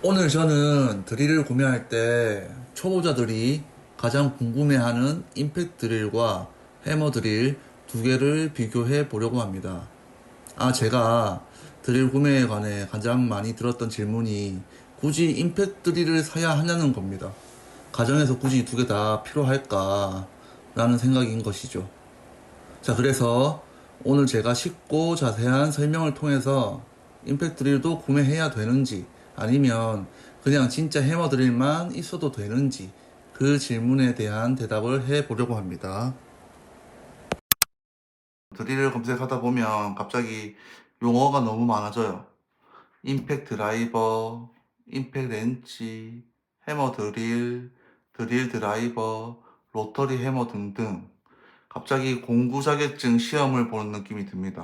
오늘 저는 드릴을 구매할 때 초보자들이 가장 궁금해하는 임팩트 드릴과 해머 드릴 두 개를 비교해 보려고 합니다. 제가 드릴 구매에 관해 가장 많이 들었던 질문이 굳이 임팩트 드릴을 사야 하냐는 겁니다. 가정에서 굳이 두 개 다 필요할까? 라는 생각인 것이죠. 자, 그래서 오늘 제가 쉽고 자세한 설명을 통해서 임팩트 드릴도 구매해야 되는지 아니면 그냥 진짜 해머 드릴만 있어도 되는지 그 질문에 대한 대답을 해 보려고 합니다. 드릴을 검색하다 보면 갑자기 용어가 너무 많아져요. 임팩트 드라이버, 임팩트 렌치, 해머 드릴, 드릴 드라이버, 로터리 해머 등등. 갑자기 공구 자격증 시험을 보는 느낌이 듭니다.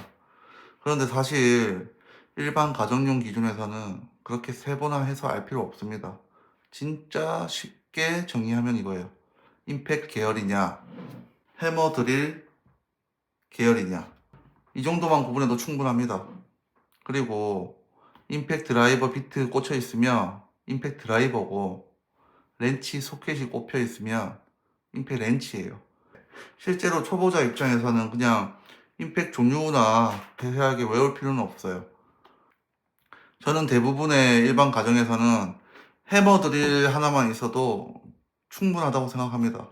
그런데 사실 일반 가정용 기준에서는 그렇게 세분화 해서 알 필요 없습니다. 진짜 쉽게 정의하면 이거예요. 임팩트 계열이냐, 해머 드릴 계열이냐. 이 정도만 구분해도 충분합니다. 그리고 임팩트 드라이버 비트 꽂혀 있으면 임팩트 드라이버고, 렌치 소켓이 꼽혀 있으면 임팩트 렌치예요. 실제로 초보자 입장에서는 그냥 임팩트 종류나 세세하게 외울 필요는 없어요. 저는 대부분의 일반 가정에서는 해머 드릴 하나만 있어도 충분하다고 생각합니다.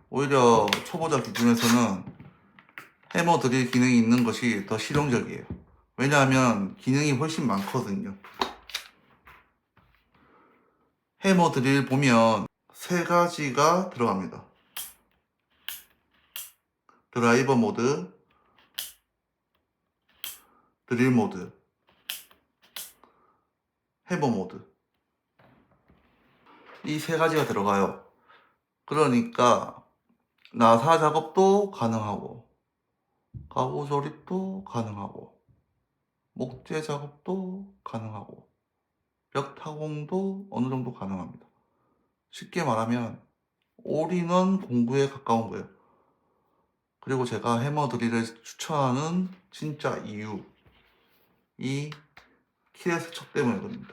오히려 초보자 기준에서는 해머 드릴 기능이 있는 것이 더 실용적이에요. 왜냐하면 기능이 훨씬 많거든요. 해머 드릴 보면 세 가지가 들어갑니다. 드라이버 모드, 드릴 모드, 해머 모드. 이 세 가지가 들어가요. 그러니까 나사 작업도 가능하고 가구 조립도 가능하고 목재 작업도 가능하고 벽 타공도 어느 정도 가능합니다. 쉽게 말하면 올인원 공구에 가까운 거예요. 그리고 제가 해머 드릴을 추천하는 진짜 이유, 이 키레스척 때문이거든요.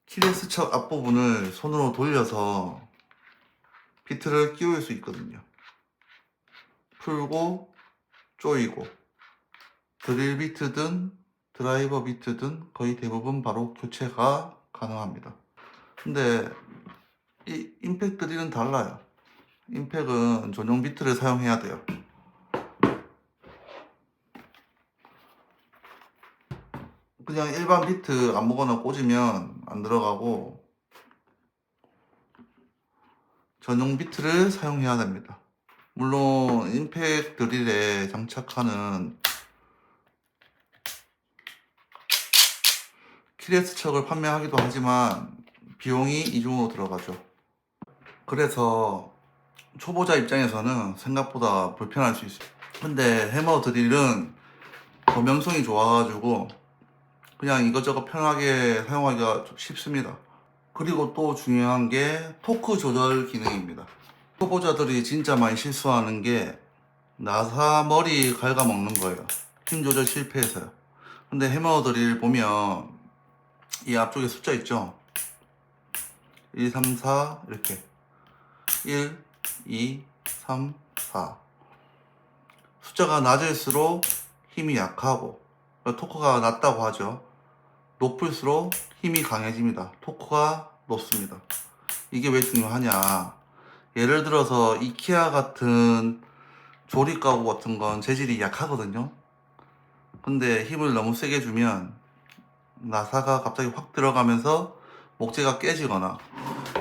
키레스척 앞부분을 손으로 돌려서 비트를 끼울 수 있거든요. 풀고 조이고 드릴 비트든 드라이버 비트든 거의 대부분 바로 교체가 가능합니다. 근데 이 임팩트 드릴은 달라요. 임팩은 전용 비트를 사용해야 돼요. 그냥 일반 비트 아무거나 꽂으면 안 들어가고 전용 비트를 사용해야 됩니다. 물론 임팩트 드릴에 장착하는 키레스 척을 판매하기도 하지만 비용이 이중으로 들어가죠. 그래서 초보자 입장에서는 생각보다 불편할 수 있어요. 근데 해머 드릴은 범용성이 좋아가지고 그냥 이것저것 편하게 사용하기가 좀 쉽습니다. 그리고 또 중요한 게 토크 조절 기능입니다. 초보자들이 진짜 많이 실수하는 게 나사 머리 갉아먹는 거예요. 힘 조절 실패해서요. 근데 해머 드릴 보면 이 앞쪽에 숫자 있죠? 1, 3, 4 이렇게 1, 2, 3, 4 숫자가 낮을수록 힘이 약하고 토크가 낮다고 하죠. 높을수록 힘이 강해집니다. 토크가 높습니다. 이게 왜 중요하냐, 예를 들어서 이케아 같은 조립 가구 같은 건 재질이 약하거든요. 근데 힘을 너무 세게 주면 나사가 갑자기 확 들어가면서 목재가 깨지거나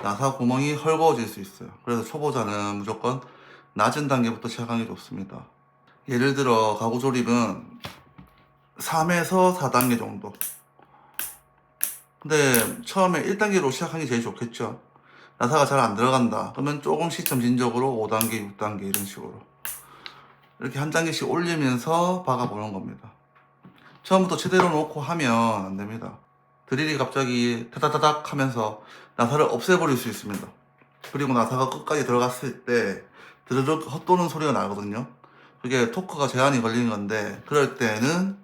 나사 구멍이 헐거워질 수 있어요. 그래서 초보자는 무조건 낮은 단계부터 시작하는 게 좋습니다. 예를 들어 가구 조립은 3에서 4단계 정도. 근데 처음에 1단계로 시작하는 게 제일 좋겠죠. 나사가 잘 안 들어간다 그러면 조금씩 점진적으로 5단계, 6단계 이런 식으로 이렇게 한 단계씩 올리면서 박아보는 겁니다. 처음부터 제대로 놓고 하면 안 됩니다. 드릴이 갑자기 타다다닥 하면서 나사를 없애버릴 수 있습니다. 그리고 나사가 끝까지 들어갔을 때 드르륵 헛도는 소리가 나거든요. 그게 토크가 제한이 걸리는 건데, 그럴 때는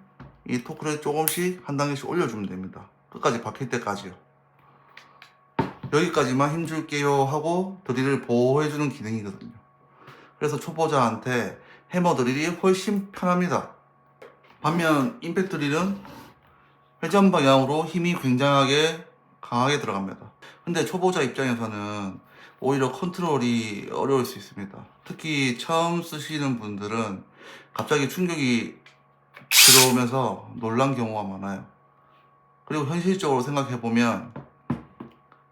이 토크를 조금씩 한 단계씩 올려주면 됩니다. 끝까지 박힐 때까지요. 여기까지만 힘줄게요 하고 드릴을 보호해주는 기능이거든요. 그래서 초보자한테 해머 드릴이 훨씬 편합니다. 반면 임팩트 드릴은 회전 방향으로 힘이 굉장하게 강하게 들어갑니다. 근데 초보자 입장에서는 오히려 컨트롤이 어려울 수 있습니다. 특히 처음 쓰시는 분들은 갑자기 충격이 들어오면서 놀란 경우가 많아요. 그리고 현실적으로 생각해보면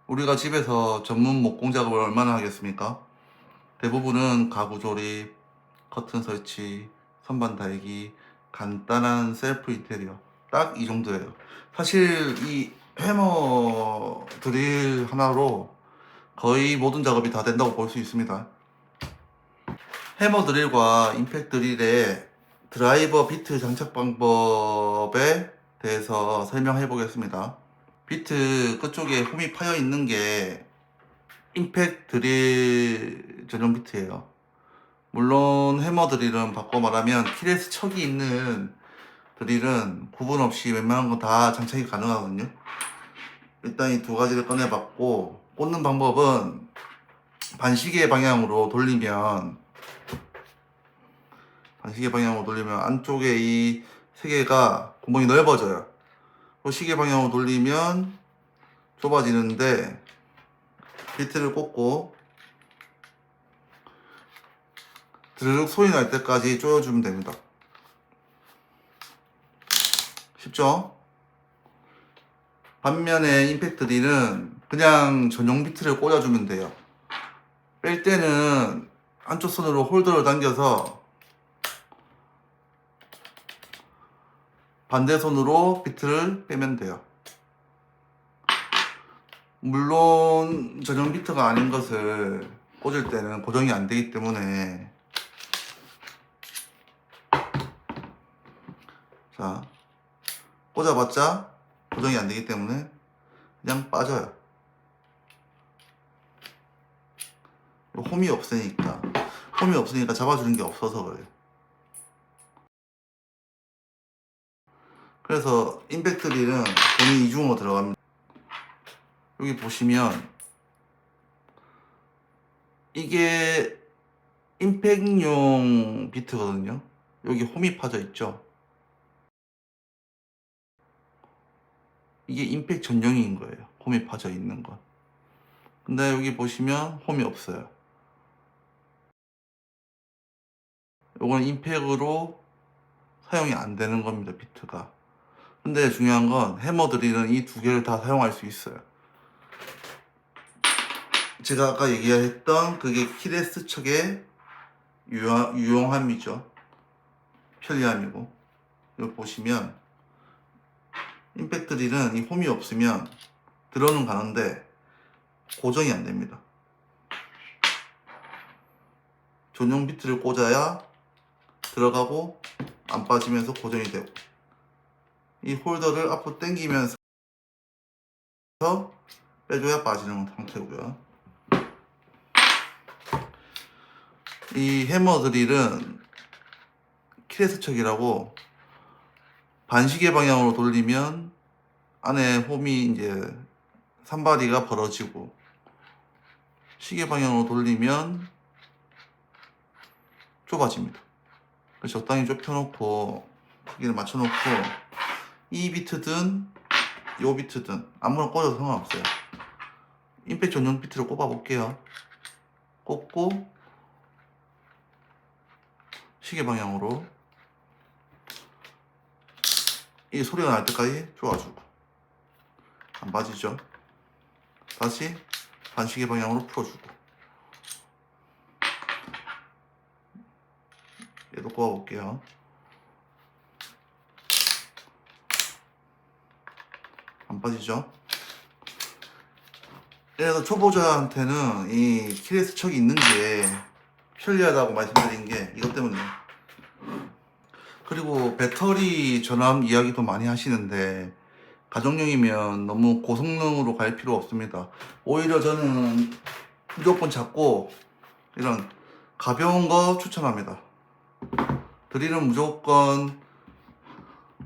우리가 집에서 전문 목공 작업을 얼마나 하겠습니까? 대부분은 가구 조립, 커튼 설치, 선반 달기, 간단한 셀프 인테리어 딱 이 정도예요. 사실 이 해머 드릴 하나로 거의 모든 작업이 다 된다고 볼 수 있습니다. 해머 드릴과 임팩트 드릴의 드라이버 비트 장착 방법에 대해서 설명해 보겠습니다. 비트 끝쪽에 홈이 파여 있는 게 임팩트 드릴 전용 비트예요. 물론 해머 드릴은 바꿔 말하면 키레스 척이 있는 드릴은 구분 없이 웬만한 건 다 장착이 가능하거든요. 일단 이 두 가지를 꺼내봤고, 꽂는 방법은 반시계 방향으로 돌리면 안쪽에 이 세 개가 구멍이 넓어져요. 그 시계 방향으로 돌리면 좁아지는데 비트를 꽂고 드르륵 소리 날 때까지 조여주면 됩니다. 쉽죠? 반면에 임팩트 D는 그냥 전용 비트를 꽂아주면 돼요. 뺄 때는 한쪽 손으로 홀더를 당겨서 반대 손으로 비트를 빼면 돼요. 물론 전용 비트가 아닌 것을 꽂을 때는 고정이 안 되기 때문에 자 꽂아봤자 고정이 안 되기 때문에 그냥 빠져요. 홈이 없으니까 잡아주는 게 없어서 그래요. 그래서 임팩트 릴은 본인 이중으로 들어갑니다. 여기 보시면 이게 임팩트용 비트거든요. 여기 홈이 파져 있죠. 이게 임팩트 전용인 거예요. 홈이 파져 있는 건. 근데 여기 보시면 홈이 없어요. 요건 임팩으로 사용이 안 되는 겁니다, 비트가. 근데 중요한 건 해머 드릴은 이 두 개를 다 사용할 수 있어요. 제가 아까 얘기했던 그게 키레스 척의 유용함이죠. 편리함이고. 여기 보시면 임팩트 드릴은 이 홈이 없으면 들어는 가는데 고정이 안 됩니다. 전용 비트를 꽂아야 들어가고 안 빠지면서 고정이 되고, 이 홀더를 앞으로 당기면서 빼줘야 빠지는 상태고요. 이 해머 드릴은 키레스 척이라고 반시계 방향으로 돌리면 안에 홈이 이제 산바디가 벌어지고, 시계 방향으로 돌리면 좁아집니다. 그래서 적당히 좁혀놓고 크기를 맞춰놓고 이 비트든 요 비트든 아무나 꽂아도 상관없어요. 임팩트 전용 비트로 꼽아 볼게요. 꽂고 시계 방향으로 이 소리가 날 때까지 조아주고, 안 빠지죠. 다시 반시계 방향으로 풀어주고, 얘도 꼽아 볼게요. 안 빠지죠. 그래서 초보자한테는 이 키레스 척이 있는 게 편리하다고 말씀드린 게 이것 때문이에요. 그리고 배터리 전압 이야기도 많이 하시는데 가정용이면 너무 고성능으로 갈 필요 없습니다. 오히려 저는 무조건 작고 이런 가벼운 거 추천합니다. 드릴은 무조건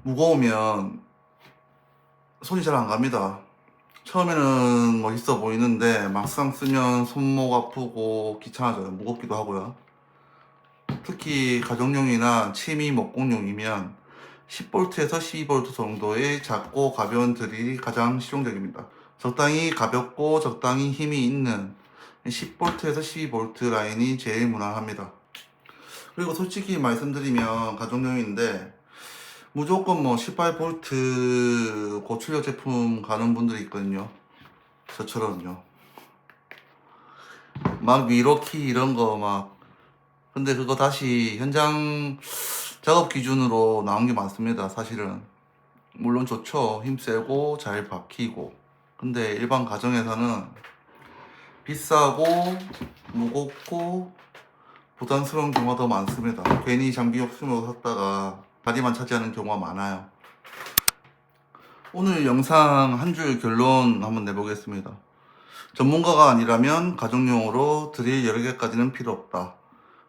무거우면 손이 잘 안 갑니다. 처음에는 멋있어 보이는데 막상 쓰면 손목 아프고 귀찮아져요. 무겁기도 하고요. 특히 가정용이나 취미 목공용이면 10V에서 12V 정도의 작고 가벼운 드릴이 가장 실용적입니다. 적당히 가볍고 적당히 힘이 있는 10V에서 12V 라인이 제일 무난합니다. 그리고 솔직히 말씀드리면 가정용인데 무조건 뭐 18V 고출력 제품 가는 분들이 있거든요. 저처럼요. 막 미러키 이런 거 막, 근데 그거 다시 현장 작업 기준으로 나온 게 많습니다. 사실은 물론 좋죠. 힘 세고 잘 박히고. 근데 일반 가정에서는 비싸고 무겁고 부담스러운 경우가 더 많습니다. 괜히 장비 없으면 샀다가 다리만 차지하는 경우가 많아요. 오늘 영상 한 줄 결론 한번 내보겠습니다. 전문가가 아니라면 가정용으로 드릴 여러 개까지는 필요 없다.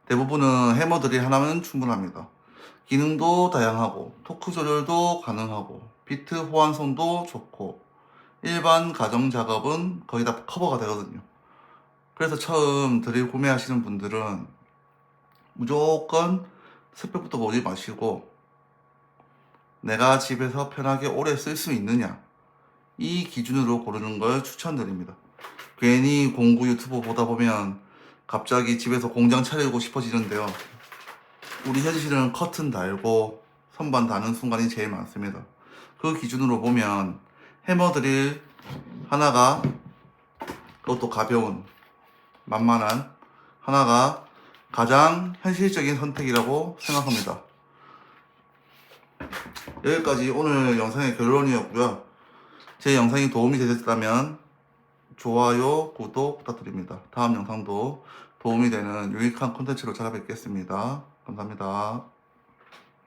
대부분은 해머 드릴 하나면 충분합니다. 기능도 다양하고 토크 조절도 가능하고 비트 호환성도 좋고 일반 가정 작업은 거의 다 커버가 되거든요. 그래서 처음 드릴 구매하시는 분들은 무조건 스펙부터 보지 마시고 내가 집에서 편하게 오래 쓸 수 있느냐 이 기준으로 고르는 걸 추천드립니다. 괜히 공구 유튜브 보다 보면 갑자기 집에서 공장 차리고 싶어지는데요. 우리 현실은 커튼 달고 선반 다는 순간이 제일 많습니다. 그 기준으로 보면 해머 드릴 하나가, 그것도 가벼운 만만한 하나가 가장 현실적인 선택이라고 생각합니다. 여기까지 오늘 영상의 결론이었고요. 제 영상이 도움이 되셨다면 좋아요, 구독 부탁드립니다. 다음 영상도 도움이 되는 유익한 콘텐츠로 찾아뵙겠습니다. 감사합니다.